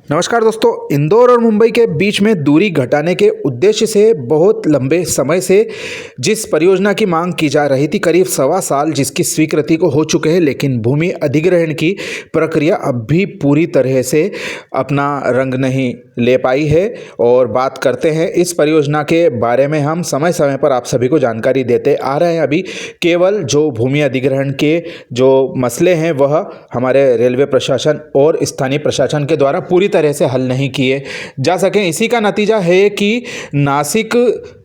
नमस्कार दोस्तों, इंदौर और मुंबई के बीच में दूरी घटाने के उद्देश्य से बहुत लंबे समय से जिस परियोजना की मांग की जा रही थी, करीब 1.25 साल जिसकी स्वीकृति को हो चुके हैं, लेकिन भूमि अधिग्रहण की प्रक्रिया अब भी पूरी तरह से अपना रंग नहीं ले पाई है। और बात करते हैं इस परियोजना के बारे में, हम समय समय पर आप सभी को जानकारी देते आ रहे हैं। अभी केवल जो भूमि अधिग्रहण के जो मसले हैं वह हमारे रेलवे प्रशासन और स्थानीय प्रशासन के द्वारा पूरी तरह से हल नहीं किए जा सके। इसी का नतीजा है कि नासिक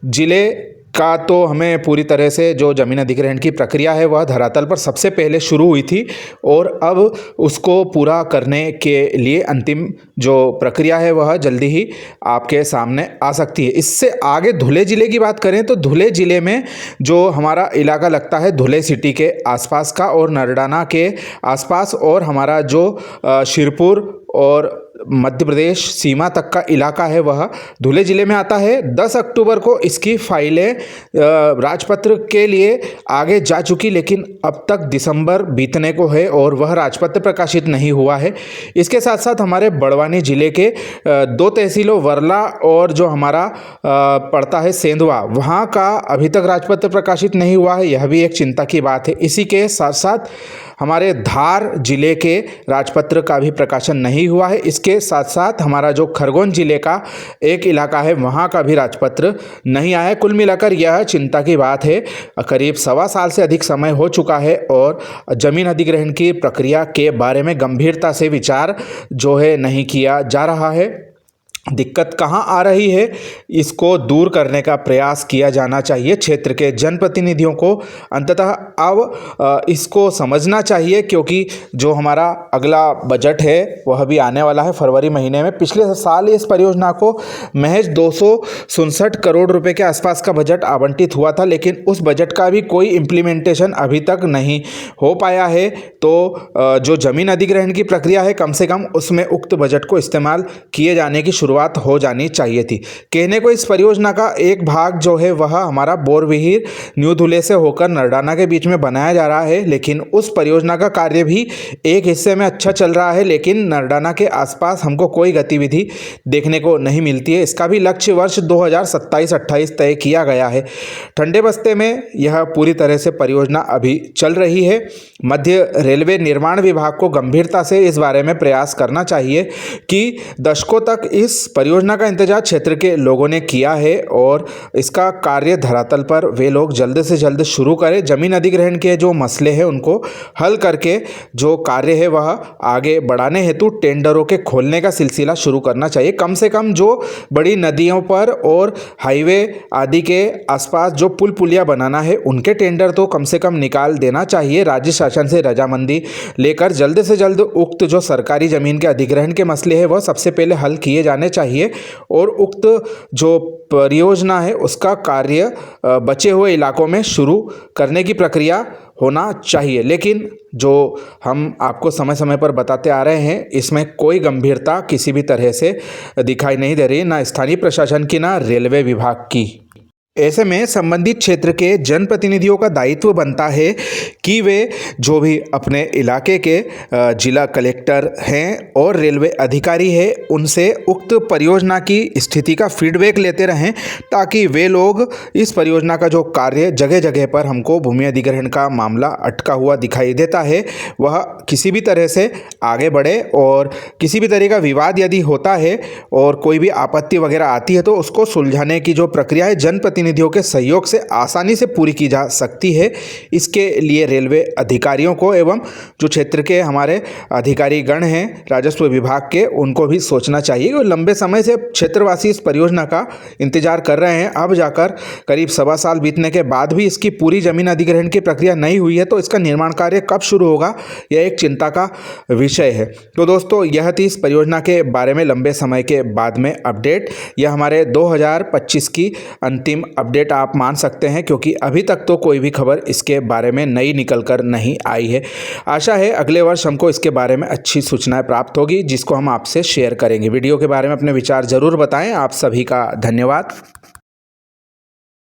जिले का तो हमें पूरी तरह से जो जमीन अधिग्रहण की प्रक्रिया है वह धरातल पर सबसे पहले शुरू हुई थी और अब उसको पूरा करने के लिए अंतिम जो प्रक्रिया है वह जल्दी ही आपके सामने आ सकती है। इससे आगे धुले ज़िले की बात करें तो धुले ज़िले में जो हमारा इलाका लगता है धुले सिटी के आसपास का और नरडाना के आसपास, और हमारा जो शिरपुर और मध्य प्रदेश सीमा तक का इलाका है वह धुले ज़िले में आता है। 10 अक्टूबर को इसकी फाइलें राजपत्र के लिए आगे जा चुकी, लेकिन अब तक दिसंबर बीतने को है और वह राजपत्र प्रकाशित नहीं हुआ है। इसके साथ साथ हमारे बड़वानी ज़िले के 2 तहसीलों वर्ला और जो हमारा पड़ता है सेंधवा, वहाँ का अभी तक राजपत्र प्रकाशित नहीं हुआ है। यह भी एक चिंता की बात है। इसी के साथ साथ हमारे धार जिले के राजपत्र का भी प्रकाशन नहीं हुआ है। इसके साथ साथ हमारा जो खरगोन जिले का एक इलाका है वहाँ का भी राजपत्र नहीं आया है। कुल मिलाकर यह चिंता की बात है। करीब 1.25 साल से अधिक समय हो चुका है और जमीन अधिग्रहण की प्रक्रिया के बारे में गंभीरता से विचार जो है नहीं किया जा रहा है। दिक्कत कहाँ आ रही है, इसको दूर करने का प्रयास किया जाना चाहिए। क्षेत्र के जनप्रतिनिधियों को अंततः अब इसको समझना चाहिए, क्योंकि जो हमारा अगला बजट है वह भी आने वाला है फरवरी महीने में। पिछले साल इस परियोजना को महज 267 करोड़ रुपए के आसपास का बजट आवंटित हुआ था, लेकिन उस बजट का भी कोई इम्प्लीमेंटेशन अभी तक नहीं हो पाया है। तो जो जमीन अधिग्रहण की प्रक्रिया है, कम से कम उसमें उक्त बजट को इस्तेमाल किए जाने की शुरुआत हो जानी चाहिए थी। कहने को इस परियोजना का एक भाग जो है वह हमारा बोरविहीर न्यू धुले से होकर नरडाना के बीच में बनाया जा रहा है, लेकिन उस परियोजना का कार्य भी एक हिस्से में अच्छा चल रहा है, लेकिन नरडाना के आसपास हमको कोई गतिविधि देखने को नहीं मिलती है। इसका भी लक्ष्य वर्ष 2027-28 तय किया गया है। ठंडे बस्ते में यह पूरी तरह से परियोजना अभी चल रही है। मध्य रेलवे निर्माण विभाग को गंभीरता से इस बारे में प्रयास करना चाहिए कि दशकों तक इस परियोजना का इंतजार क्षेत्र के लोगों ने किया है और इसका कार्य धरातल पर वे लोग जल्द से जल्द शुरू करें। जमीन अधिग्रहण के जो मसले हैं उनको हल करके जो कार्य है वह आगे बढ़ाने हेतु टेंडरों के खोलने का सिलसिला शुरू करना चाहिए। कम से कम जो बड़ी नदियों पर और हाईवे आदि के आसपास जो पुल पुलिया बनाना है उनके टेंडर तो कम से कम निकाल देना चाहिए। राज्य शासन से रजामंदी लेकर जल्द से जल्द उक्त जो सरकारी जमीन के अधिग्रहण के मसले हैं वह सबसे पहले हल किए जाने चाहिए और उक्त जो परियोजना है उसका कार्य बचे हुए इलाकों में शुरू करने की प्रक्रिया होना चाहिए। लेकिन जो हम आपको समय समय पर बताते आ रहे हैं, इसमें कोई गंभीरता किसी भी तरह से दिखाई नहीं दे रही, ना स्थानीय प्रशासन की ना रेलवे विभाग की। ऐसे में संबंधित क्षेत्र के जनप्रतिनिधियों का दायित्व बनता है कि वे जो भी अपने इलाके के जिला कलेक्टर हैं और रेलवे अधिकारी हैं उनसे उक्त परियोजना की स्थिति का फीडबैक लेते रहें, ताकि वे लोग इस परियोजना का जो कार्य जगह जगह पर हमको भूमि अधिग्रहण का मामला अटका हुआ दिखाई देता है वह किसी भी तरह से आगे बढ़े। और किसी भी तरह का विवाद यदि होता है और कोई भी आपत्ति वगैरह आती है तो उसको सुलझाने की जो प्रक्रिया है जनप्रतिनिधियों के सहयोग से आसानी से पूरी की जा सकती है। इसके लिए रेलवे अधिकारियों को एवं जो क्षेत्र के हमारे अधिकारी गण हैं राजस्व विभाग के, उनको भी सोचना चाहिए। और लंबे समय से क्षेत्रवासी इस परियोजना का इंतजार कर रहे हैं। अब जाकर करीब 1.25 साल बीतने के बाद भी इसकी पूरी जमीन अधिग्रहण की प्रक्रिया नहीं हुई है, तो इसका निर्माण कार्य कब शुरू होगा यह एक चिंता का विषय है। तो दोस्तों, यह थी इस परियोजना के बारे में लंबे समय के बाद में अपडेट। यह हमारे 2025 की अंतिम अपडेट आप मान सकते हैं, क्योंकि अभी तक तो कोई भी खबर इसके बारे में नई निकल कर नहीं आई है। आशा है अगले वर्ष हमको इसके बारे में अच्छी सूचनाएं प्राप्त होगी, जिसको हम आपसे शेयर करेंगे। वीडियो के बारे में अपने विचार ज़रूर बताएं। आप सभी का धन्यवाद।